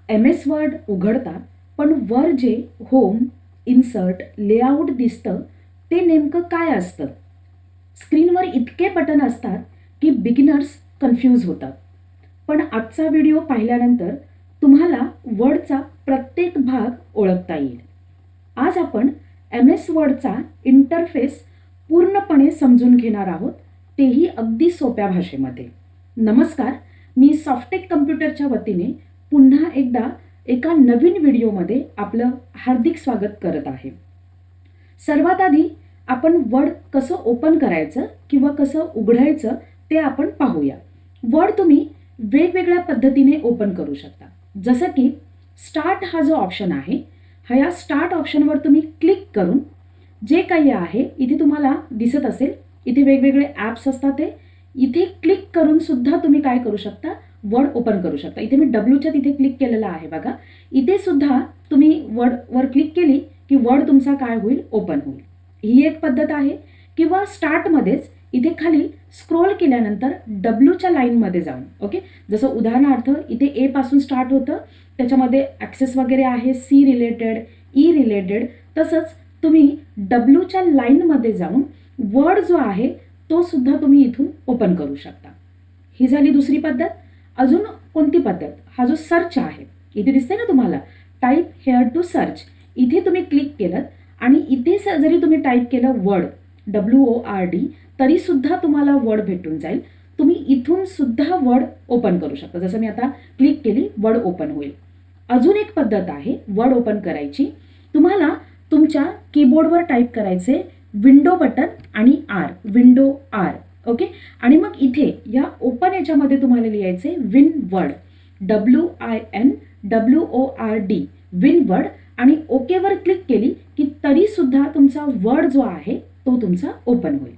MS word उघडता, पण वर जे होम, इन्सर्ट, लेआउट दिसतं ते नेमकं काय असतं? स्क्रीनवर इतके बटन असतात की बिगिनर्स कन्फ्यूज होतात. पण आजचा व्हिडिओ पाहिल्यानंतर तुम्हाला वर्डचा प्रत्येक भाग ओळखता येईल. आज आपण MS वर्डचा इंटरफेस पूर्णपणे समजून घेणार आहोत, तेही अगदी सोप्या भाषेमध्ये. नमस्कार, मी सॉफ्टेक कम्प्युटरच्या वतीने पुन्हा एकदा एका नवीन व्हिडिओमध्ये आपलं हार्दिक स्वागत करत आहे. सर्वात आधी आपण वर्ड कसं ओपन करायचं किंवा कसं उघडायचं ते आपण पाहूया. वर्ड तुम्ही वेगवेगळ्या पद्धतीने ओपन करू शकता. जसं की स्टार्ट हा जो ऑप्शन आहे, ह्या स्टार्ट ऑप्शनवर तुम्ही क्लिक करून जे काही आहे इथे तुम्हाला दिसत असेल, इथे वेगवेगळे ॲप्स असतात, ते इथे क्लिक करून सुद्धा तुम्ही काय करू शकता, वर्ड ओपन करू शकता. इथे मी डब्ल्यूच्या तिथे क्लिक केलेलं आहे बघा. इथे सुद्धा तुम्ही वर्डवर क्लिक केली की वर्ड तुमचा काय होईल, ओपन होईल. ही एक पद्धत आहे. किंवा स्टार्टमध्येच इथे खाली स्क्रोल केल्यानंतर डब्ल्यूच्या लाईनमध्ये जाऊन, ओके, जसं उदाहरणार्थ इथे ए पासून स्टार्ट होतं, त्याच्यामध्ये ॲक्सेस वगैरे आहे, सी रिलेटेड, ई रिलेटेड, तसंच तुम्ही डब्ल्यूच्या लाईनमध्ये जाऊन वर्ड जो आहे तो सुद्धा तुम्ही इथून ओपन करू शकता. ही झाली दुसरी पद्धत. अजून कोणती पद्धत? हा जो सर्च आहे, इथे दिसते ना तुम्हाला, टाईप हेअर टू सर्च, इथे तुम्ही क्लिक केलं आणि इथे जरी तुम्ही टाईप केलं वर्ड, WORD, तरी सुद्धा तुम्हाला वर्ड भेटून जाईल. तुम्ही इथून सुद्धा वर्ड ओपन करू शकता. जसं मी आता क्लिक केली, वर्ड ओपन होईल. अजून एक पद्धत आहे वर्ड ओपन करायची. तुम्हाला तुमच्या कीबोर्डवर टाईप करायचे विंडो बटन आणि आर, विंडो आर, ओके. आणि मग इथे या ओपन याच्यामध्ये तुम्हाला लिहायचे win word, WINWORD, win word, आणि ओकेवर क्लिक केली की तरी सुद्धा तुमचा वर्ड जो आहे तो तुमचा ओपन होईल.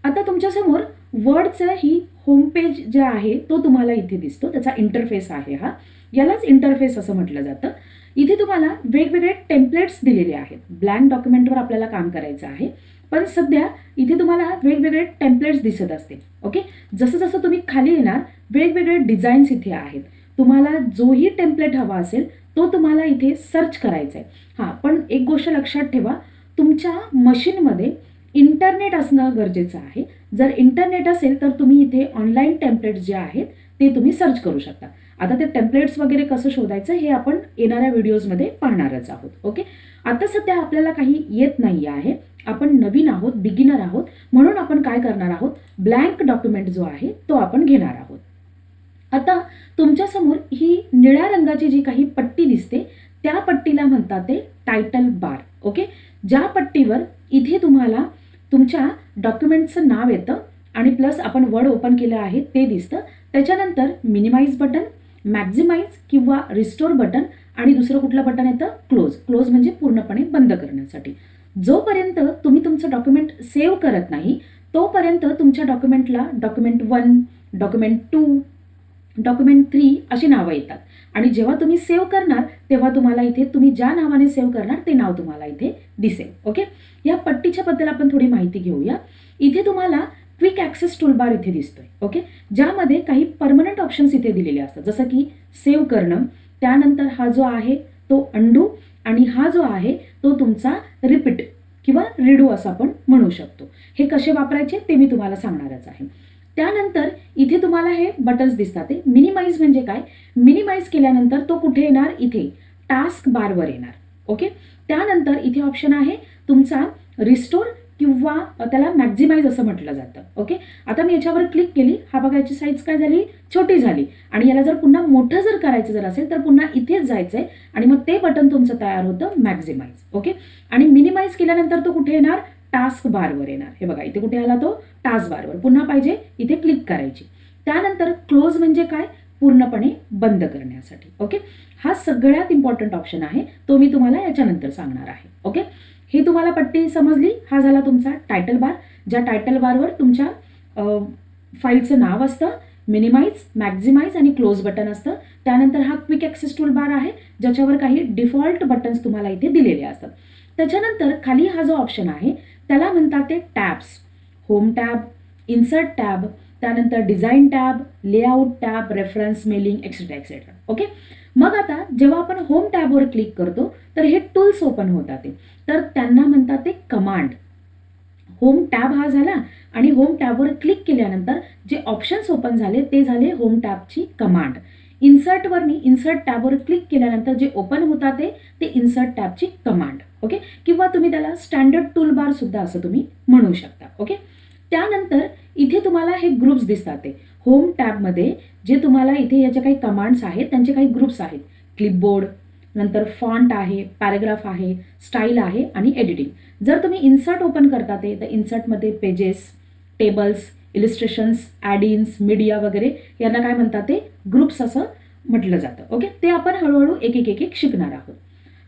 आता तुमच्यासमोर वर्डचं ही होमपेज जे आहे तो तुम्हाला इथे दिसतो, त्याचा इंटरफेस आहे हा. यालाच इंटरफेस असं म्हटलं जातं. इथे तुम्हाला वेगवेगळे टेम्पलेट्स दिलेले आहेत. ब्लँक डॉक्युमेंटवर आपल्याला काम करायचं आहे, पण सध्या इथे तुम्हाला वेगवेगळे टेम्पलेट्स दिसत असतील, ओके. जसं जसं तुम्ही खाली येणार वेगवेगळे डिझाईन्स इथे आहेत. तुम्हाला जोही टेम्पलेट हवा असेल तो तुम्हाला इथे सर्च करायचा आहे. हां, पण एक गोष्ट लक्षात ठेवा, तुमच्या मशीनमध्ये इंटरनेट असणं गरजेचं आहे. जर इंटरनेट असेल तर तुम्ही इथे ऑनलाईन टेम्पलेट्स जे आहेत ते तुम्ही सर्च करू शकता. आता ते टेम्पलेट्स वगैरे कसं शोधायचं हे आपण येणाऱ्या व्हिडिओजमध्ये पाहणारच आहोत, ओके. आता सध्या आपल्याला काही येत नाही आहे, आपण नवीन आहोत, बिगिनर आहोत, म्हणून आपण काय करणार आहोत, ब्लँक डॉक्युमेंट जो आहे तो आपण घेणार आहोत. आता तुमच्यासमोर ही निळ्या रंगाची जी काही पट्टी दिसते त्या पट्टीला म्हणतात ते टायटल बार, ओके. ज्या पट्टीवर इथे तुम्हाला तुमच्या डॉक्युमेंटचं नाव येतं आणि प्लस आपण वर्ड ओपन केलं आहे ते दिसतं. त्याच्यानंतर मिनिमाइज बटन, मॅक्झिमाइज किंवा रिस्टोर बटन, आणि दुसरं कुठलं बटन येतं, क्लोज. क्लोज म्हणजे पूर्णपणे बंद करण्यासाठी. जोपर्यंत तुम्ही तुमचं डॉक्युमेंट सेव्ह करत नाही तोपर्यंत तुमच्या डॉक्युमेंटला डॉक्युमेंट 1, डॉक्युमेंट 2, डॉक्युमेंट 3 अशी नावं येतात. आणि जेव्हा तुम्ही सेव्ह करणार तेव्हा तुम्हाला इथे तुम्ही ज्या नावाने सेव्ह करणार ते नाव तुम्हाला इथे दिसेल, ओके. या पट्टीच्या बद्दल आपण थोडी माहिती घेऊया. इथे तुम्हाला क्विक ॲक्सेस टूलबार इथे दिसतोय, ओके, ज्यामध्ये काही परमनंट ऑप्शन्स इथे दिलेले असतात, जसं की सेव्ह करणं, त्यानंतर हा जो आहे तो अंडू, आणि हा जो आहे तो तुमचा रिपीट किंवा रिडू असं आपण म्हणू शकतो. हे कसे वापरायचे ते मी तुम्हाला सांगणारच आहे. त्यानंतर इथे तुम्हाला हे बटन्स दिसतात. मिनिमाइज म्हणजे काय, मिनिमाइज केल्यानंतर तो कुठे येणार, इथे टास्क बारवर येणार, ओके. त्यानंतर इथे ऑप्शन आहे तुमचा रिस्टोर किंवा त्याला मॅक्झिमाइज असं म्हटलं जातं, ओके. आता मी याच्यावर क्लिक केली, हा बघा याची साईज काय झाली, छोटी झाली. आणि याला जर पुन्हा मोठं जर करायचं जर असेल तर पुन्हा इथेच जायचंय आणि मग ते बटन तुमचं तयार होतं मॅक्झिमाइज, ओके. आणि मिनिमाइज केल्यानंतर तो कुठे येणार, टास्क बारवर येणार. हे बघा इथे कुठे आला तो, टास्क बारवर. पुन्हा पाहिजे इथे क्लिक करायची. त्यानंतर क्लोज म्हणजे काय, पूर्णपणे बंद करण्यासाठी, ओके. हा सगळ्यात इम्पॉर्टंट ऑप्शन आहे, तो मी तुम्हाला याच्यानंतर सांगणार आहे, ओके. ही तुम्हाला पट्टी समजली. हा झाला तुमचा टायटल बार, ज्या टायटल बारवर तुमच्या फाईलचं नाव असतं, मिनिमाइज, मॅक्झिमाइज आणि क्लोज बटन असतं. त्यानंतर हा क्विक ॲक्सेस टूल बार आहे ज्याच्यावर काही डिफॉल्ट बटन्स तुम्हाला इथे दिलेले असतात. त्याच्यानंतर खाली हा जो ऑप्शन आहे त्याला म्हणतात ते tabs. Home tab, insert tab, त्यानंतर design tab, layout tab, reference, mailing, etcetera etcetera. Okay. मग आता जेव्हा आपण होम टॅबवर क्लिक करतो तर हे टूल्स ओपन होतात तर त्यांना म्हणतात ते कमांड. होम टॅब हा झाला आणि होम टॅबवर क्लिक केल्यानंतर जे ऑप्शन्स ओपन झाले ते झाले होम टॅबची कमांड. इन्सर्टवर मी इन्सर्ट टॅबवर क्लिक केल्यानंतर जे ओपन होतात ते इन्सर्ट टॅबची कमांड. ओके. किंवा तुम्ही त्याला स्टँडर्ड टूल बार सुद्धा असं तुम्ही म्हणू शकता. ओके. त्यानंतर इथे तुम्हाला हे ग्रुप्स दिसतात ते होम टॅबमध्ये जे तुम्हाला इथे याच्या काही कमांड्स आहेत त्यांचे काही ग्रुप्स आहेत. क्लिपबोर्ड, नंतर फॉन्ट आहे, पॅराग्राफ आहे, स्टाईल आहे आणि एडिटिंग. जर तुम्ही इन्सर्ट ओपन करता तर इन्सर्टमध्ये पेजेस, टेबल्स, इलिस्ट्रेशन्स, ॲडिन्स, मीडिया वगैरे यांना काय म्हणतात ते ग्रुप्स असं म्हटलं जातं. ओके. ते आपण हळूहळू एक एक एक शिकणार आहोत.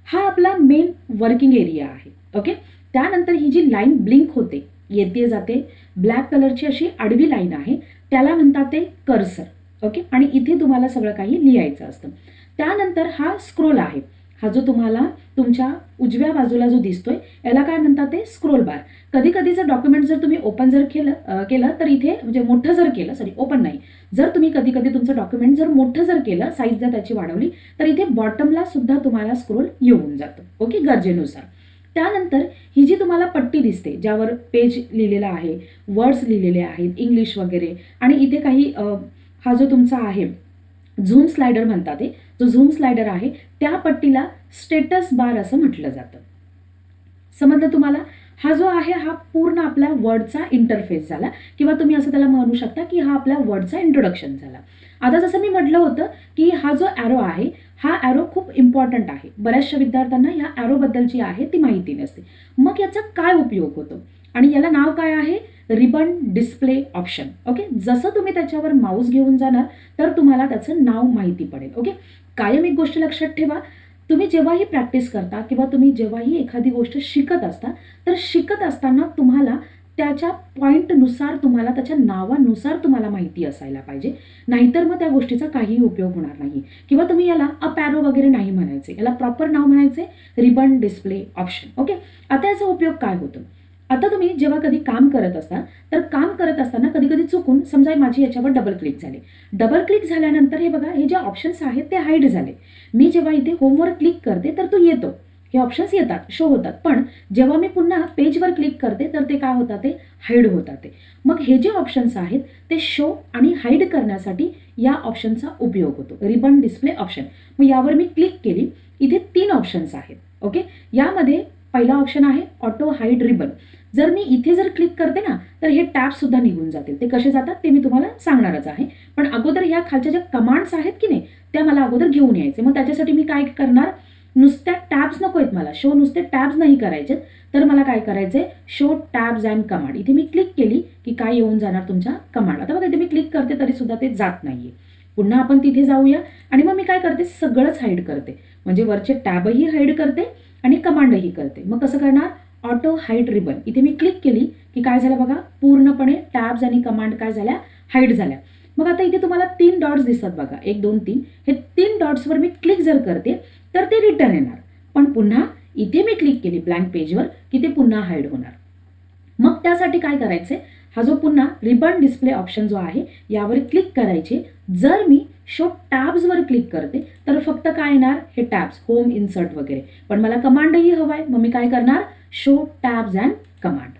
हा आपला मेन वर्किंग एरिया आहे. ओके. त्यानंतर ही जी लाईन ब्लिंक होते, येते जाते, ब्लॅक कलरची अशी आडवी लाईन आहे, त्याला म्हणतात ते कर्सर. ओके. आणि इथे तुम्हाला सगळं काही लिहायचं असतं. त्यानंतर हा स्क्रोल आहे, हा जो तुम्हाला तुमच्या उजव्या बाजूला जो दिसतोय याला काय म्हणतात ते स्क्रोल बार. कधी कधी जर डॉक्युमेंट जर तुम्ही ओपन जर केलं तर इथे म्हणजे मोठं जर केलं, ओपन नाही, जर तुम्ही कधी कधी तुमचं डॉक्युमेंट जर मोठं जर केलं, साईज जर त्याची वाढवली तर इथे बॉटमला सुद्धा तुम्हाला स्क्रोल येऊन जातं. ओके. गरजेनुसार. त्यानंतर ही जी तुम्हाला पट्टी दिसते ज्यावर पेज लिहिलेला आहे, वर्ड्स लिहिलेले आहेत, इंग्लिश वगैरे, आणि इथे काही हा जो तुमचा आहे झूम स्लायडर म्हणतात ते, जो झूम स्लायडर आहे त्या पट्टीला स्टेटस बार असं म्हटलं जातं. समजलं तुम्हाला? हा जो आहे हा पूर्ण आपला वर्डचा इंटरफेस झाला किंवा तुम्ही असं त्याला म्हणू शकता की हा आपल्या वर्डचा इंट्रोडक्शन झाला. आता जसं मी म्हटलं होतं की हा जो ॲरो आहे हा ॲरो खूप इम्पॉर्टंट आहे. बऱ्याचशा विद्यार्थ्यांना ह्या ॲरोबद्दलची आहे ती माहिती नसते. मग याचा काय उपयोग होतो आणि याला नाव काय आहे? Ribbon display option. ओके. जसं तुम्ही त्याच्यावर माऊस घेऊन जाणार तर तुम्हाला त्याचं नाव माहिती पडेल. ओके. कायम एक गोष्ट लक्षात ठेवा, तुम्ही जेव्हाही प्रॅक्टिस करता किंवा तुम्ही जेव्हाही एखादी गोष्ट शिकत असता तर शिकत असताना तुम्हाला त्याच्या पॉईंटनुसार, तुम्हाला त्याच्या नावानुसार तुम्हाला माहिती असायला पाहिजे. नाहीतर मग त्या गोष्टीचा काहीही उपयोग होणार नाही. किंवा तुम्ही याला अप ॲरो वगैरे नाही म्हणायचे, याला प्रॉपर नाव म्हणायचे रिबन डिस्प्ले ऑप्शन. ओके. आता याचा उपयोग काय होतो? आता तुम्ही जेव्हा कधी काम करत असता तर काम करत असताना कधी कधी चुकून समजा माझी याच्यावर डबल क्लिक झाले. डबल क्लिक झाल्यानंतर हे बघा हे जे ऑप्शन्स आहेत ते हाईड झाले. मी जेव्हा इथे होमवर क्लिक करते तर तो येतो, हे ऑप्शन्स येतात, शो होतात. पण जेव्हा मी पुन्हा पेजवर क्लिक करते तर ते काय होतात? ते हाईड होतात. ते मग हे जे ऑप्शन्स आहेत ते शो आणि हाईड करण्यासाठी या ऑप्शनचा उपयोग होतो, रिबन डिस्प्ले ऑप्शन. मग यावर मी क्लिक केली, इथे 3 ऑप्शन्स आहेत. ओके. यामध्ये पहिला ऑप्शन आहे ऑटो हाईड रिबन. जर मी इथे जर क्लिक करते ना तर हे टॅब सुद्धा निघून जातील. ते कसे जातात ते मी तुम्हाला सांगणारच आहे. पण अगोदर ह्या खालच्या ज्या कमांड्स आहेत की नाही त्या मला अगोदर घेऊन यायचे. मग त्याच्यासाठी मी काय करणार? नुसत्या टॅब्स नको आहेत मला, शो नुसते टॅब्स नाही करायचे, तर मला काय करायचंय? Show tabs and command. इथे मी क्लिक केली की काय येऊन जाणार? तुमच्या कमांड. आता बघा इथे मी क्लिक करते तरी सुद्धा ते जात नाहीये. पुन्हा आपण तिथे जाऊया आणि मग मी काय करते? सगळंच हाईड करते. म्हणजे वरचे टॅबही हाईड करते आणि कमांडही करते. मग कसं करणार? Auto hide ribbon. इथे मी क्लिक केली की काय झालं बघा? पूर्णपणे टॅब्स आणि कमांड काय झाल्या? हाईड झाल्या. मग आता इथे तुम्हाला 3 डॉट्स दिसतात बघा, 1 2 3. हे 3 डॉट्सवर मी क्लिक जर करते तर ते रिटर्न येणार. पण पुन्हा इथे मी क्लिक केली ब्लँक पेजवर की ते पुन्हा हाईड होणार. मग त्यासाठी काय करायचंय? हा जो पुन्हा रिबन डिस्प्ले ऑप्शन जो आहे यावर क्लिक करायचे. जर मी शो टॅब्सवर क्लिक करते तर फक्त काय येणार? हे टॅब्स, होम, इन्सर्ट वगैरे. पण मला कमांडही हवाय, मग मी काय करणार? Show tabs and command.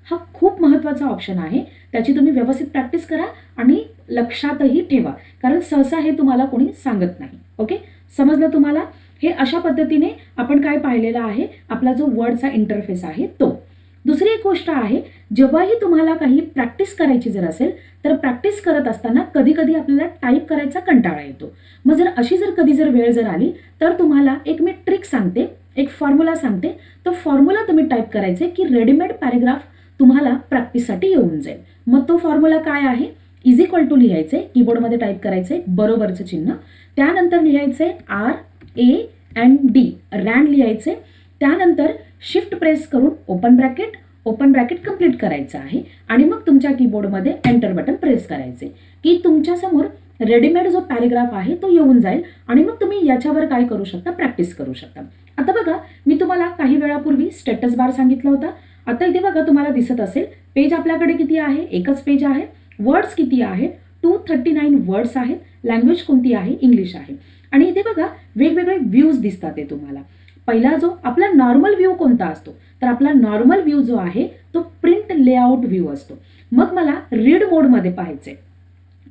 हा खूप महत्त्वाचा ऑप्शन आहे. त्याची तुम्ही व्यवस्थित प्रॅक्टिस करा आणि लक्षातही ठेवा, कारण सहसा हे तुम्हाला कोणी सांगत नाही. ओके. समजलं तुम्हाला? हे अशा पद्धतीने आपण काय पाहिलेलं आहे, आपला जो वर्डचा इंटरफेस आहे तो. दुसरी एक गोष्ट आहे, जेव्हाही तुम्हाला काही प्रॅक्टिस करायची जर असेल तर प्रॅक्टिस करत असताना कधी कधी आपल्याला टाईप करायचा कंटाळा येतो. मग जर अशी जर कधी जर वेळ जर आली तर तुम्हाला एक मी ट्रिक सांगते, एक फॉर्म्युला सांगते. तो फॉर्म्युला तुम्ही टाईप करायचे की रेडीमेड पॅरेग्राफ तुम्हाला प्रॅक्टिससाठी येऊन जाईल. मग तो फॉर्म्युला काय आहे? इज इक्वल टू लिहायचे, कीबोर्डमध्ये टाईप करायचे बरोबरचं चिन्ह, त्यानंतर लिहायचे RAND, रँड लिहायचे. त्यानंतर शिफ्ट प्रेस करून ओपन ब्रॅकेट कंप्लीट करायचं आहे आणि मग तुमच्या कीबोर्डमध्ये एंटर बटन प्रेस करायचे की तुमच्यासमोर रेडीमेड जो पॅरेग्राफ आहे तो येऊन जाईल आणि मग तुम्ही याच्यावर काय करू शकता? प्रॅक्टिस करू शकता. आता बघा मी तुम्हाला काही वेळापूर्वी स्टेटस बार सांगितला होता. आता इथे बघा तुम्हाला दिसत असेल पेज आपल्याकडे किती आहे? एकच पेज आहे. वर्ड्स किती आहेत? 239 वर्ड्स आहेत. लँग्वेज कोणती आहे? इंग्लिश आहे. आणि इथे बघा वेगवेगळे व्ह्यूज दिसतात ते तुम्हाला. पहिला जो आपला नॉर्मल व्ह्यू कोणता असतो? तर आपला नॉर्मल व्ह्यू जो आहे तो प्रिंट लेआउट व्ह्यू असतो. मग मला रीड मोडमध्ये पाहायचे,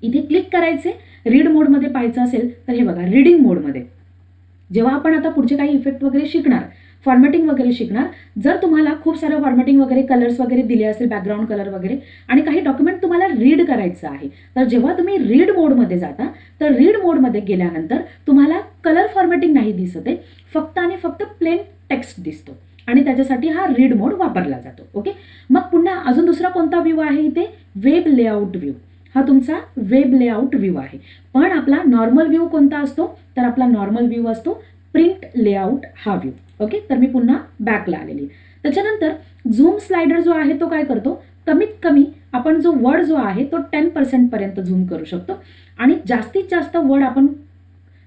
इथे क्लिक करायचे. रीड मोडमध्ये पाहायचं असेल तर हे बघा रीडिंग मोडमध्ये. जेव्हा आपण आता पुढचे काही इफेक्ट वगैरे शिकणार, फॉर्मॅटिंग वगैरे शिकणार, जर तुम्हाला खूप सारं फॉर्मॅटिंग वगैरे कलर्स वगैरे दिले असेल, बॅकग्राऊंड कलर वगैरे, आणि काही डॉक्युमेंट तुम्हाला रीड करायचं आहे, तर जेव्हा तुम्ही रीड मोडमध्ये जाता तर रीड मोडमध्ये गेल्यानंतर तुम्हाला कलर फॉर्मॅटिंग नाही दिसत आहे, फक्त आणि फक्त प्लेन टेक्स्ट दिसतो आणि त्याच्यासाठी हा रीड मोड वापरला जातो. ओके. मग पुन्हा अजून दुसरा कोणता व्ह्यू आहे इथे? Web layout view. हा तुमचा वेब लेआउट व्ह्यू आहे. पण आपला नॉर्मल व्ह्यू कोणता असतो? तर आपला नॉर्मल व्ह्यू असतो प्रिंट लेआउट हा व्ह्यू. ओके. तर मी पुन्हा बॅकला आलेली. त्याच्यानंतर झूम स्लायडर जो आहे तो काय करतो? कमीत कमी आपण जो वर्ड जो आहे तो 10% पर्यंत झूम करू शकतो आणि जास्तीत जास्त वर्ड आपण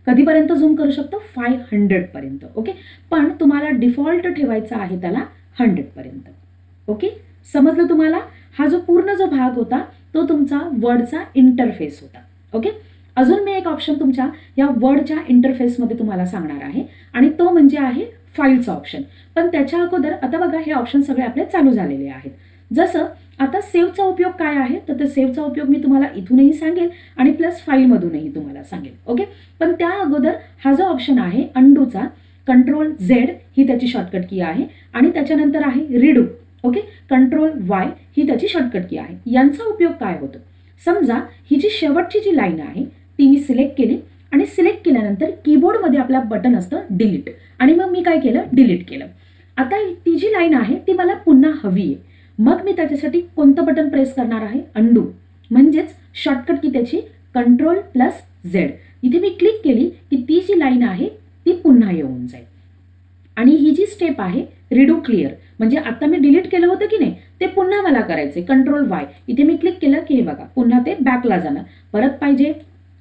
कधीपर्यंत झूम करू शकतो? 500 पर्यंत. ओके. पण तुम्हाला डिफॉल्ट ठेवायचा आहे त्याला 100 पर्यंत. ओके. समजलं तुम्हाला? हा जो पूर्ण जो भाग होता तो तुमचा वर्डचा इंटरफेस होता. ओके. अजून मी एक ऑप्शन तुमच्या या वर्डच्या इंटरफेसमध्ये तुम्हाला सांगणार आहे आणि तो म्हणजे आहे फाईलचा ऑप्शन. पण त्याच्या अगोदर आता बघा हे ऑप्शन सगळे आपले चालू झालेले आहेत. जसं आता सेव्हचा उपयोग काय आहे? तर ते सेव्हचा उपयोग मी तुम्हाला इथूनही सांगेल आणि प्लस फाईलमधूनही तुम्हाला सांगेल. ओके. पण त्या अगोदर हा जो ऑप्शन आहे अंडूचा, Ctrl+Z ही त्याची शॉर्टकट की आहे आणि त्याच्यानंतर आहे रिडू. ओके. Ctrl+Y ही त्याची शॉर्टकट की आहे. यांचा उपयोग काय होतो? समजा ही जी शेवटची जी लाईन आहे ती मी सिलेक्ट केली आणि सिलेक्ट केल्यानंतर कीबोर्डमध्ये आपला बटन असतं डिलीट आणि मग मी काय केलं? डिलीट केलं. आता ती जी लाईन आहे ती मला पुन्हा हवी आहे. मग मी त्याच्यासाठी कोणतं बटन प्रेस करणार आहे? अंडू. म्हणजेच शॉर्टकट की त्याची Ctrl+Z. इथे मी क्लिक केली की ती जी लाईन आहे ती पुन्हा येऊन जाईल. आणि ही जी स्टेप आहे रिडू क्लिअर, म्हणजे आता मी डिलीट केलं होतं की नाही ते पुन्हा मला करायचे. Ctrl+Y. इथे मी क्लिक केलं की हे बघा पुन्हा ते बॅकला जाणार. परत पाहिजे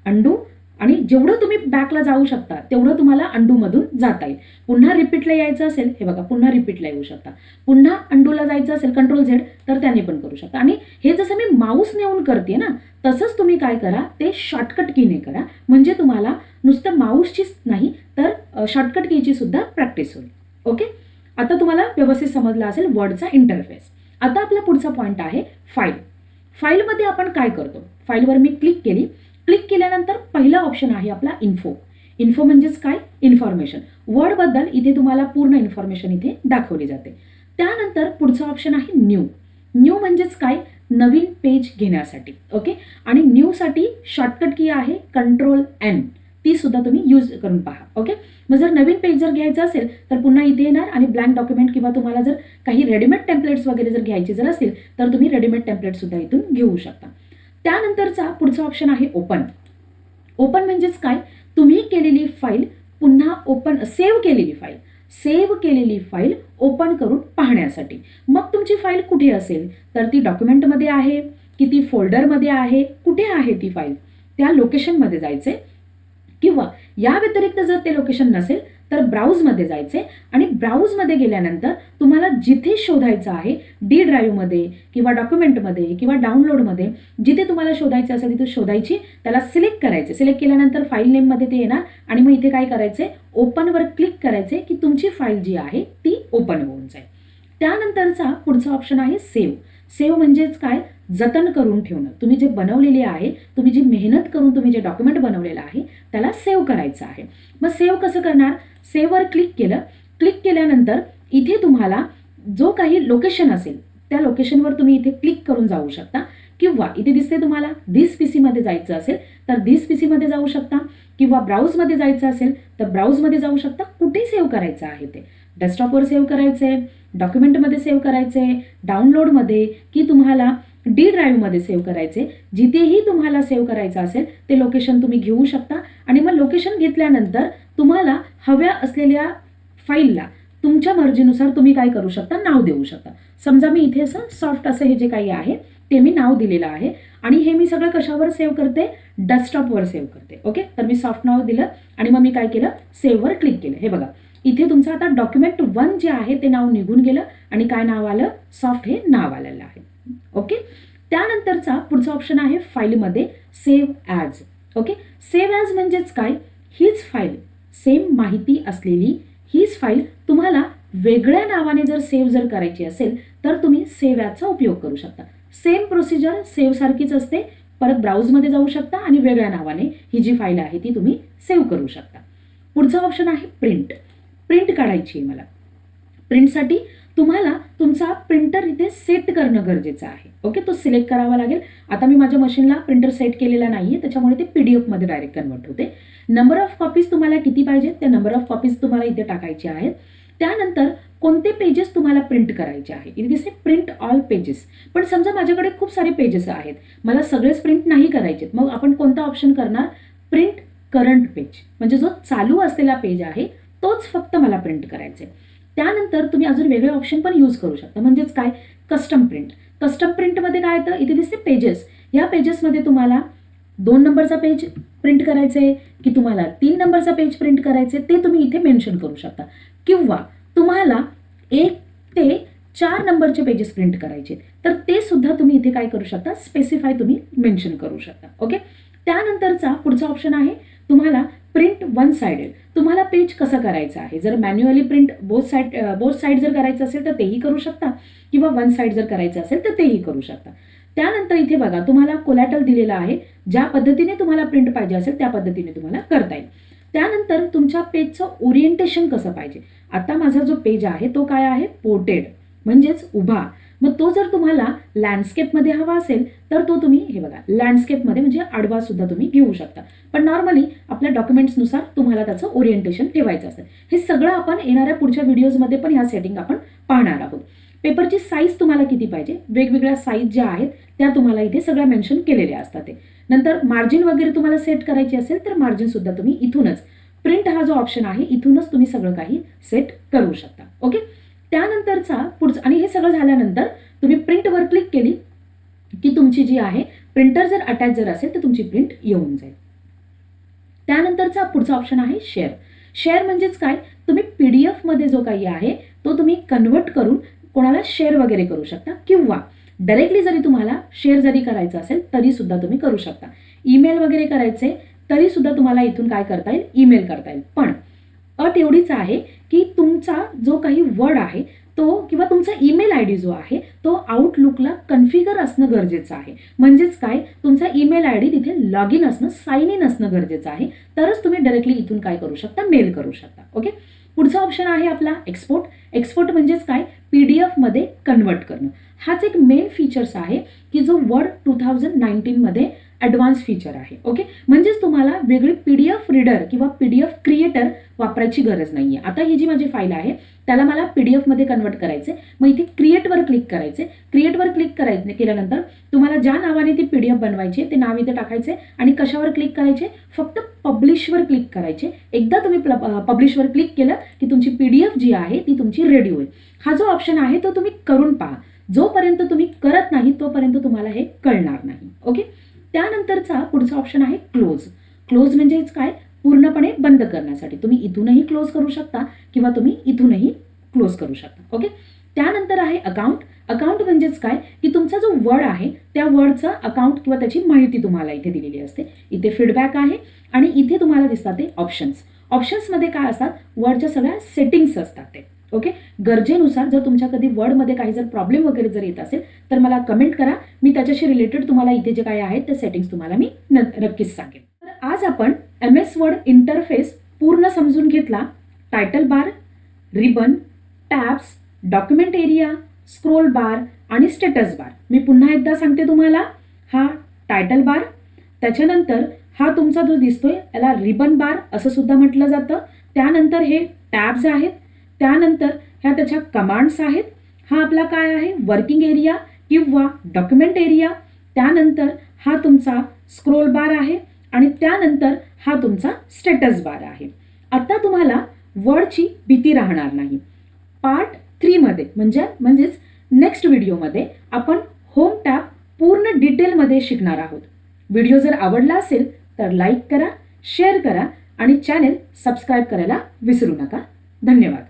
अंडू आणि जेवढं तुम्ही बॅकला जाऊ शकता तेवढं तुम्हाला अंडूमधून जाता येईल. पुन्हा रिपीटला यायचं असेल हे बघा पुन्हा रिपीटला येऊ शकता. पुन्हा अंडूला जायचं असेल Ctrl+Z तर त्याने पण करू शकता. आणि हे जसं मी माऊस नेऊन करते ना तसंच तुम्ही काय करा ते शॉर्टकट कीने करा, म्हणजे तुम्हाला नुसतं माऊसचीच नाही तर शॉर्टकट कीची सुद्धा प्रॅक्टिस होईल. ओके. आता तुम्हाला व्यवस्थित समजला असेल वर्डचा इंटरफेस. आता आपला पुढचा पॉईंट आहे फाईल. फाईलमध्ये आपण काय करतो? फाईलवर मी क्लिक केली. क्लिक केल्यानंतर पहिला ऑप्शन आहे आपला इन्फो. इन्फो म्हणजेच काय? इन्फॉर्मेशन. वर्डबद्दल इथे तुम्हाला पूर्ण इन्फॉर्मेशन इथे दाखवली जाते. त्यानंतर पुढचा ऑप्शन आहे न्यू. न्यू म्हणजेच काय? नवीन पेज घेण्यासाठी. ओके. आणि न्यूसाठी शॉर्टकट की आहे Ctrl+N. ती सुद्धा तुम्ही यूज करून पहा. ओके. मग जर नवीन पेज जर घ्यायचं असेल तर पुन्हा इथे येणार आणि ब्लँक डॉक्युमेंट किंवा तुम्हाला जर काही रेडीमेड टेम्पलेट्स वगैरे जर घ्यायचे जर असतील तर तुम्ही रेडीमेड टेम्पलेट सुद्धा इथून घेऊ शकता. त्यानंतरचा पुढचा ऑप्शन आहे ओपन. ओपन म्हणजेच काय? तुम्ही केलेली फाईल पुन्हा सेव्ह केलेली फाईल ओपन करून पाहण्यासाठी. मग तुमची फाईल कुठे असेल? तर ती डॉक्युमेंटमध्ये आहे की ती फोल्डरमध्ये आहे? कुठे आहे ती फाईल? त्या लोकेशनमध्ये जायचे किंवा या व्यतिरिक्त जर ते लोकेशन नसेल तर ब्राउजमध्ये जायचे आणि ब्राउजमध्ये गेल्यानंतर तुम्हाला जिथे शोधायचं आहे डी ड्राईव्हमध्ये किंवा डॉक्युमेंटमध्ये किंवा डाउनलोडमध्ये जिथे तुम्हाला शोधायचं असेल तिथे शोधायची, त्याला सिलेक्ट करायचे. सिलेक्ट केल्यानंतर फाईल नेममध्ये ते येणार आणि मग इथे काय करायचे? ओपनवर क्लिक करायचे की तुमची फाईल जी आहे ती ओपन होऊन जाईल. त्यानंतरचा पुढचा ऑप्शन आहे सेव्ह. सेव्ह म्हणजेच काय? जतन करून ठेवणं. तुम्ही जे बनवलेले आहे, तुम्ही जी मेहनत करून तुम्ही जे डॉक्युमेंट बनवलेलं आहे त्याला सेव्ह करायचं आहे. मग सेव्ह कसं करणार? सेव्हवर क्लिक केलं. क्लिक केल्यानंतर इथे तुम्हाला जो काही लोकेशन असेल त्या लोकेशनवर तुम्ही इथे क्लिक करून जाऊ शकता किंवा इथे दिसते तुम्हाला दिस पीसीमध्ये जायचं असेल तर दिस पीसीमध्ये जाऊ शकता किंवा ब्राउजमध्ये जायचं असेल तर ब्राउजमध्ये जाऊ शकता. कुठे सेव्ह करायचं आहे ते? डेस्कटॉपवर सेव्ह करायचे, डॉक्युमेंटमध्ये सेव्ह करायचे, डाउनलोडमध्ये की तुम्हाला डी ड्राईव्हमध्ये सेव्ह करायचे. जिथेही तुम्हाला सेव्ह करायचं असेल ते लोकेशन तुम्ही घेऊ शकता आणि मग लोकेशन घेतल्यानंतर तुम्हाला हव्या असलेल्या फाईलला तुमच्या मर्जीनुसार तुम्ही काय करू शकता? नाव देऊ शकता. समजा मी इथे असं सॉफ्ट असं हे जे काही आहे ते मी नाव दिलेलं आहे आणि हे मी सगळं कशावर सेव्ह करते? डेस्कटॉपवर सेव्ह करते. ओके. तर मी सॉफ्ट नाव दिलं आणि मग मी काय केलं? सेव्हवर क्लिक केलं. हे बघा इथे तुमचं आता डॉक्युमेंट 1 जे आहे ते नाव निघून गेलं आणि काय नाव आलं? सॉफ्ट हे नाव आलेलं आहे. ओके. त्यानंतरचा पुढचा ऑप्शन आहे फाईलमध्ये save as. Okay, save as म्हणजेच काय, हीच फाईल, सेम माहिती असलेली हीच फाईल तुम्हाला वेगळ्या नावाने जर सेव्ह जर करायची असेल तर तुम्ही सेव्ह ॲजचा उपयोग करू शकता. सेम प्रोसिजर सेव्ह सारखीच असते. परत ब्राउजमध्ये जाऊ शकता आणि वेगळ्या नावाने ही जी फाईल आहे ती तुम्ही सेव्ह करू शकता. पुढचा ऑप्शन आहे प्रिंट. प्रिंट काढायची आहे मला. प्रिंटसाठी तुम्हाला तुमचा प्रिंटर इथे सेट करणं गरजेचं आहे. ओके, तो सिलेक्ट करावा लागेल. आता मी माझ्या मशीनला प्रिंटर सेट केलेला नाहीये, त्याच्यामुळे ते PDF मध्ये डायरेक्ट कन्वर्ट होते. नंबर ऑफ कॉपीज तुम्हाला किती पाहिजे, त्या नंबर ऑफ कॉपीज तुम्हाला इथे टाकायचे आहेत. त्यानंतर कोणते पेजेस तुम्हाला प्रिंट करायचे आहे, इथे दिसते प्रिंट ऑल पेजेस. पण समजा माझ्याकडे खूप सारे पेजेस आहेत, मला सगळेच प्रिंट नाही करायचे, मग आपण कोणता ऑप्शन करणार, प्रिंट करंट पेज, म्हणजे जो चालू असलेला पेज आहे तोच फक्त मला प्रिंट करायचा आहे. त्यानंतर तुम्ही अजून वेगळे ऑप्शन पण यूज करू शकता, म्हणजेच काय, कस्टम प्रिंट. कस्टम प्रिंटमध्ये काय येतं, इथे दिसते पेजेस. या पेजेसमध्ये तुम्हाला 2 नंबरचा पेज प्रिंट करायचे की तुम्हाला 3 नंबरचा पेज प्रिंट करायचे ते तुम्ही इथे मेन्शन करू शकता. किंवा तुम्हाला 1 ते 4 नंबरचे पेजेस प्रिंट करायचे तर ते सुद्धा तुम्ही इथे काय करू शकता, स्पेसिफाय तुम्ही मेन्शन करू शकता. ओके, त्यानंतरचा पुढचा ऑप्शन आहे तुम्हाला प्रिंट वन साइडेड. तुम्हाला पेज कसं करायचं आहे, जर मॅन्युअली प्रिंट बोथ साइड जर करायचं असेल तर तेही करू शकता किंवा वन साइड जर करायचं असेल तर तेही करू शकता. त्यानंतर इथे बघा तुम्हाला कोलॅटल दिलेला आहे, ज्या पद्धतीने तुम्हाला प्रिंट पाहिजे असेल त्या पद्धतीने तुम्हाला करता येईल. त्यानंतर तुमच्या पेजचं ओरिएंटेशन कसं पाहिजे. आता माझा जो पेज आहे तो काय आहे, पोर्ट्रेट म्हणजेच उभा. मग तो जर तुम्हाला लँडस्केपमध्ये हवा असेल तर तो तुम्ही हे बघा लँडस्केपमध्ये म्हणजे आडवा सुद्धा तुम्ही घेऊ शकता. पण नॉर्मली आपल्या डॉक्युमेंट्सनुसार तुम्हाला त्याचं ओरिएंटेशन ठेवायचं असतं. हे सगळं आपण येणाऱ्या पुढच्या व्हिडिओजमध्ये पण ह्या सेटिंग आपण पाहणार आहोत. पेपरची साईज तुम्हाला किती पाहिजे, वेगवेगळ्या साईज ज्या आहेत त्या तुम्हाला इथे सगळ्या मेन्शन केलेल्या असतात. ते नंतर मार्जिन वगैरे तुम्हाला सेट करायची असेल तर मार्जिन सुद्धा तुम्ही इथूनच, प्रिंट हा जो ऑप्शन आहे इथूनच तुम्ही सगळं काही सेट करू शकता. ओके, त्यानंतरचा पुढचं, आणि हे सगळं झाल्यानंतर तुम्ही प्रिंटवर क्लिक केली की तुमची जी आहे प्रिंटर जर अटॅच जर असेल तर तुमची प्रिंट येऊन जाईल. त्यानंतरचा पुढचा ऑप्शन आहे शेअर. शेअर म्हणजेच काय, तुम्ही PDF मध्ये जो काही आहे तो तुम्ही कन्वर्ट करून कोणाला शेअर वगैरे करू शकता किंवा डायरेक्टली जरी तुम्हाला शेअर जरी करायचं असेल तरी सुद्धा तुम्ही करू शकता. ईमेल वगैरे करायचे तरी सुद्धा तुम्हाला इथून काय करता येईल, ईमेल करता येईल. पण अट एवढीच आहे की तुमचा जो काही वर्ड आहे तो किंवा तुमचा ईमेल ID जो आहे तो आउटलुकला कन्फिगर असणं गरजेचं आहे. म्हणजेच काय, तुमचा ईमेल ID तिथे लॉग इन असणं, साइन इन असणं गरजेचं आहे. तरच तुम्ही डायरेक्टली इथून काय करू शकता, मेल करू शकता. ओके, पुढचा ऑप्शन आहे आपला एक्सपोर्ट. एक्सपोर्ट म्हणजेच काय, PDF मध्ये कन्वर्ट करणं. हाच एक मेन फीचर्स आहे की जो वर्ड 2019 मध्ये ॲडव्हान्स फीचर आहे. ओके, म्हणजेच तुम्हाला वेगळी PDF रीडर किंवा PDF क्रिएटर वापरायची गरज नाहीये. आता ही जी माझी फाईल आहे त्याला मला PDF मध्ये कन्वर्ट करायचे, मग इथे क्रिएटवर क्लिक करायचे. क्रिएटवर क्लिक केल्यानंतर तुम्हाला ज्या नावाने ती PDF बनवायची ते नाव इथे टाकायचे आणि कशावर क्लिक करायचे, फक्त पब्लिशवर क्लिक करायचे. एकदा तुम्ही पब्लिशवर क्लिक केलं की तुमची PDF जी आहे ती तुमची रेडी होईल. हा जो ऑप्शन आहे तो तुम्ही करून पहा. जोपर्यंत तुम्ही करत नाही तोपर्यंत तुम्हाला हे कळणार नाही. ओके, त्यानंतरचा पुढचा ऑप्शन आहे क्लोज. क्लोज म्हणजेच काय, पूर्णपणे बंद करण्यासाठी. तुम्ही इथूनही क्लोज करू शकता किंवा तुम्ही इथूनही क्लोज करू शकता. ओके, त्यानंतर आहे अकाउंट. अकाउंट म्हणजेच काय की तुमचा जो वर्ड आहे त्या वर्डचा अकाउंट किंवा त्याची माहिती तुम्हाला इथे दिलेली असते. इथे फीडबॅक आहे आणि इथे तुम्हाला दिसतात ते ऑप्शन्स. ऑप्शन्समध्ये काय असतात, वर्डच्या सगळ्या सेटिंग्स असतात ते. ओके, गरजेनुसार जर तुमच्या कधी वर्डमध्ये काही जर प्रॉब्लेम वगैरे जर येत असेल तर मला कमेंट करा, मी त्याच्याशी रिलेटेड तुम्हाला इथे जे काय आहेत ते सेटिंग्स तुम्हाला मी नक्कीच सांगेन. तर आज आपण MS वर्ड इंटरफेस पूर्ण समजून घेतला. Title bar, ribbon, tabs, document area, scroll bar आणि स्टेटस बार. मी पुन्हा एकदा सांगते तुम्हाला, हा टायटल बार, त्याच्यानंतर हा तुमचा जो दिसतोय याला रिबन बार असं सुद्धा म्हटलं जातं. त्यानंतर हे टॅब्स आहेत, त्यानंतर ह्या त्याच्या कमांड्स आहेत. हा आपला काय आहे, वर्किंग एरिया किंवा डॉक्युमेंट एरिया. त्यानंतर हा तुमचा स्क्रोल बार आहे आणि त्यानंतर हा तुमचा स्टेटस बार आहे. आता तुम्हाला वर्डची भीती राहणार नाही. पार्ट 3 मध्ये म्हणजेच नेक्स्ट व्हिडिओमध्ये आपण होम टॅब पूर्ण डिटेलमध्ये शिकणार आहोत. व्हिडिओ जर आवडला असेल तर लाईक करा, शेअर करा आणि चॅनेल सबस्क्राईब करायला विसरू नका. धन्यवाद.